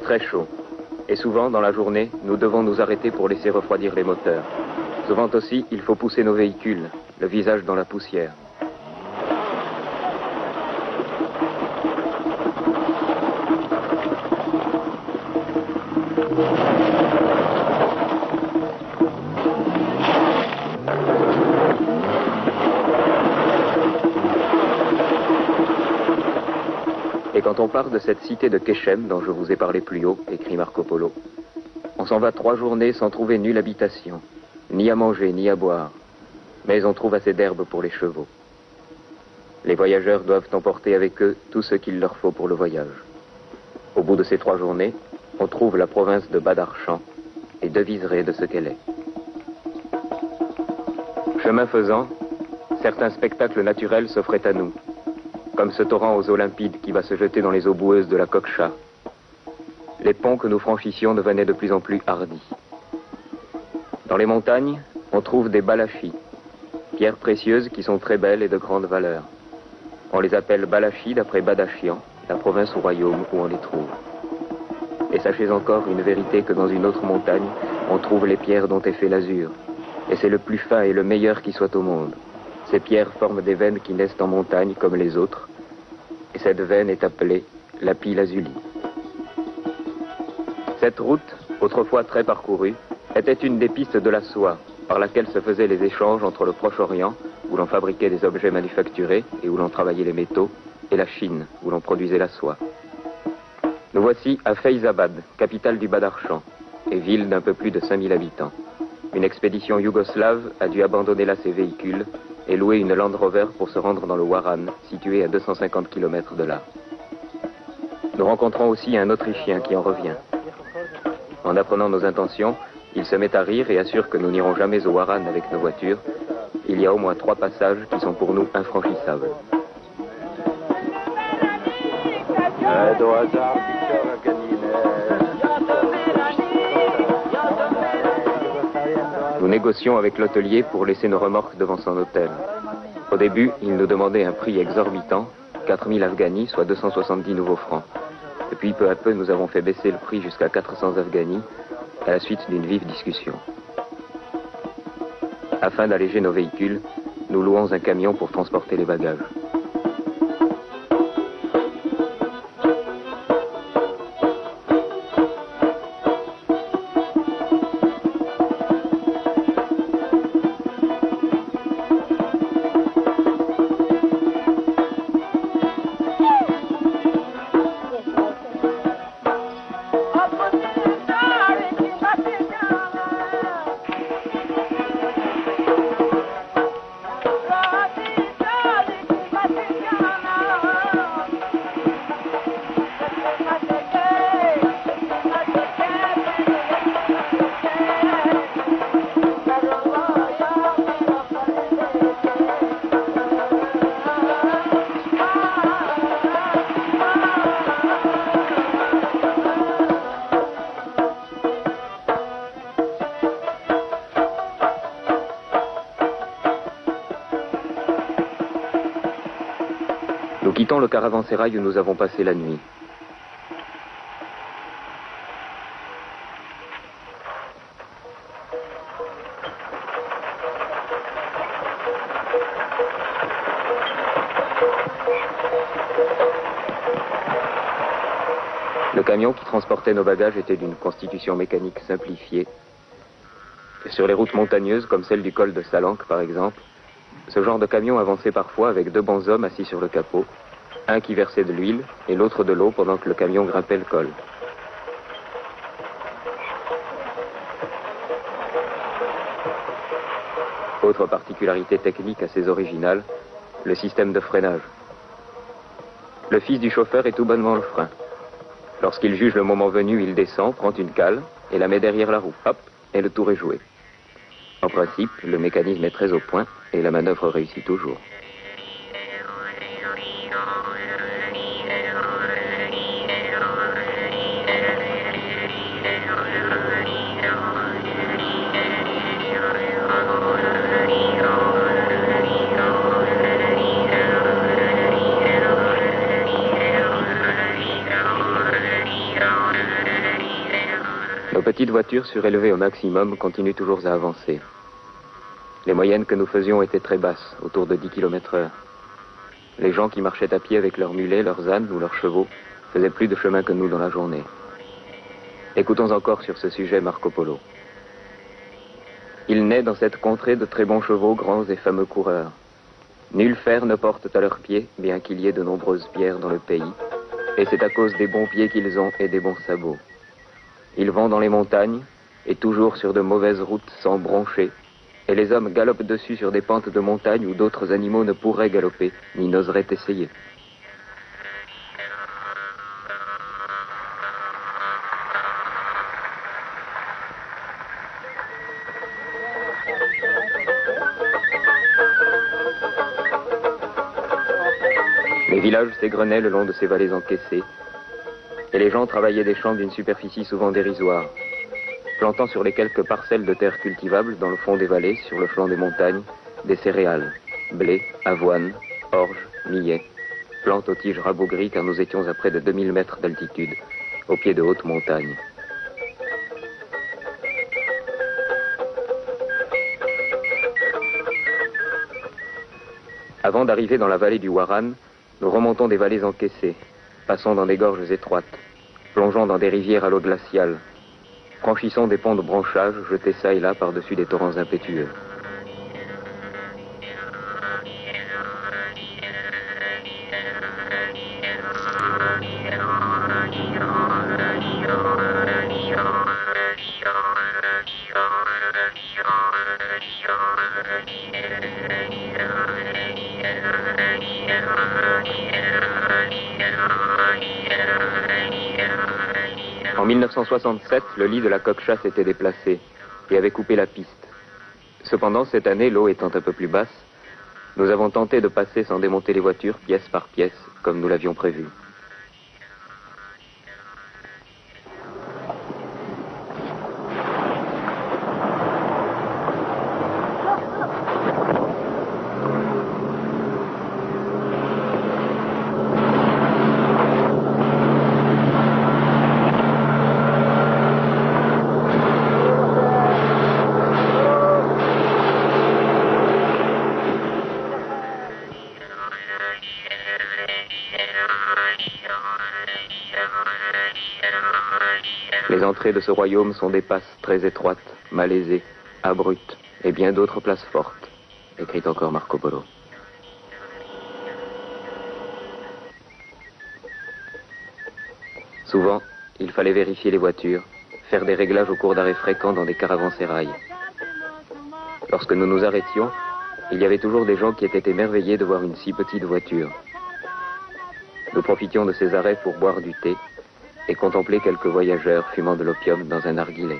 très chaud. Et souvent, dans la journée, nous devons nous arrêter pour laisser refroidir les moteurs. Souvent aussi, il faut pousser nos véhicules, le visage dans la poussière. Et quand on part de cette cité de Kéchem, dont je vous ai parlé plus haut, écrit Marco Polo, on s'en va 3 journées sans trouver nulle habitation, ni à manger, ni à boire, mais on trouve assez d'herbe pour les chevaux. Les voyageurs doivent emporter avec eux tout ce qu'il leur faut pour le voyage. Au bout de ces 3 journées, on trouve la province de Badarchan et deviserait de ce qu'elle est. Chemin faisant, certains spectacles naturels s'offraient à nous, comme ce torrent aux eaux limpides qui va se jeter dans les eaux boueuses de la Kokcha. Les ponts que nous franchissions devenaient de plus en plus hardis. Dans les montagnes, on trouve des balachis, pierres précieuses qui sont très belles et de grande valeur. On les appelle balachis d'après Badachian, la province ou royaume où on les trouve. Et sachez encore une vérité que dans une autre montagne, on trouve les pierres dont est fait l'azur. Et c'est le plus fin et le meilleur qui soit au monde. Ces pierres forment des veines qui naissent en montagne comme les autres, et cette veine est appelée lapis lazuli. Cette route, autrefois très parcourue, était une des pistes de la soie, par laquelle se faisaient les échanges entre le Proche-Orient, où l'on fabriquait des objets manufacturés et où l'on travaillait les métaux, et la Chine, où l'on produisait la soie. Nous voici à Feizabad, capitale du Badarchan, et ville d'un peu plus de 5000 habitants. Une expédition yougoslave a dû abandonner là ses véhicules et louer une Land Rover pour se rendre dans le Waran, situé à 250 km de là. Nous rencontrons aussi un Autrichien qui en revient. En apprenant nos intentions, il se met à rire et assure que nous n'irons jamais au Waran avec nos voitures. Il y a au moins 3 passages qui sont pour nous infranchissables. Nous négocions avec l'hôtelier pour laisser nos remorques devant son hôtel. Au début, il nous demandait un prix exorbitant, 4000 Afghani, soit 270 nouveaux francs. Et puis peu à peu, nous avons fait baisser le prix jusqu'à 400 Afghani, à la suite d'une vive discussion. Afin d'alléger nos véhicules, nous louons un camion pour transporter les bagages. Nous quittons le caravansérail où nous avons passé la nuit. Le camion qui transportait nos bagages était d'une constitution mécanique simplifiée. Et sur les routes montagneuses, comme celle du col de Salanque par exemple, ce genre de camion avançait parfois avec 2 bons hommes assis sur le capot, un qui versait de l'huile et l'autre de l'eau pendant que le camion grimpait le col. Autre particularité technique assez originale, le système de freinage. Le fils du chauffeur est tout bonnement le frein. Lorsqu'il juge le moment venu, il descend, prend une cale et la met derrière la roue. Hop, et le tour est joué. En principe, le mécanisme est très au point et la manœuvre réussit toujours. petites voitures surélevées au maximum continuent toujours à avancer. Les moyennes que nous faisions étaient très basses, autour de 10 km/h. Les gens qui marchaient à pied avec leurs mulets, leurs ânes ou leurs chevaux faisaient plus de chemin que nous dans la journée. Écoutons encore sur ce sujet Marco Polo. Il naît dans cette contrée de très bons chevaux, grands et fameux coureurs. Nul fer ne portent à leurs pieds, bien qu'il y ait de nombreuses pierres dans le pays, et c'est à cause des bons pieds qu'ils ont et des bons sabots. Ils vont dans les montagnes, et toujours sur de mauvaises routes sans broncher, et les hommes galopent dessus sur des pentes de montagne où d'autres animaux ne pourraient galoper, ni n'oseraient essayer. Les villages s'égrenaient le long de ces vallées encaissées, et les gens travaillaient des champs d'une superficie souvent dérisoire, plantant sur les quelques parcelles de terre cultivables dans le fond des vallées, sur le flanc des montagnes, des céréales, blé, avoine, orge, millet, plantes aux tiges rabougries car nous étions à près de 2000 mètres d'altitude, au pied de hautes montagnes. Avant d'arriver dans la vallée du Waran, nous remontons des vallées encaissées, passons dans des gorges étroites, plongeons dans des rivières à l'eau glaciale, franchissons des ponts de branchage jetés çà et là par-dessus des torrents impétueux. En 1967, le lit de la Coque-Chat s'était déplacé et avait coupé la piste. Cependant, cette année, l'eau étant un peu plus basse, nous avons tenté de passer sans démonter les voitures pièce par pièce, comme nous l'avions prévu. Les entrées de ce royaume sont des passes très étroites, malaisées, abruptes et bien d'autres places fortes, écrit encore Marco Polo. Souvent, il fallait vérifier les voitures, faire des réglages au cours d'arrêts fréquents dans des caravansérails. Lorsque nous nous arrêtions, il y avait toujours des gens qui étaient émerveillés de voir une si petite voiture. Nous profitions de ces arrêts pour boire du thé et contempler quelques voyageurs fumant de l'opium dans un narguilé.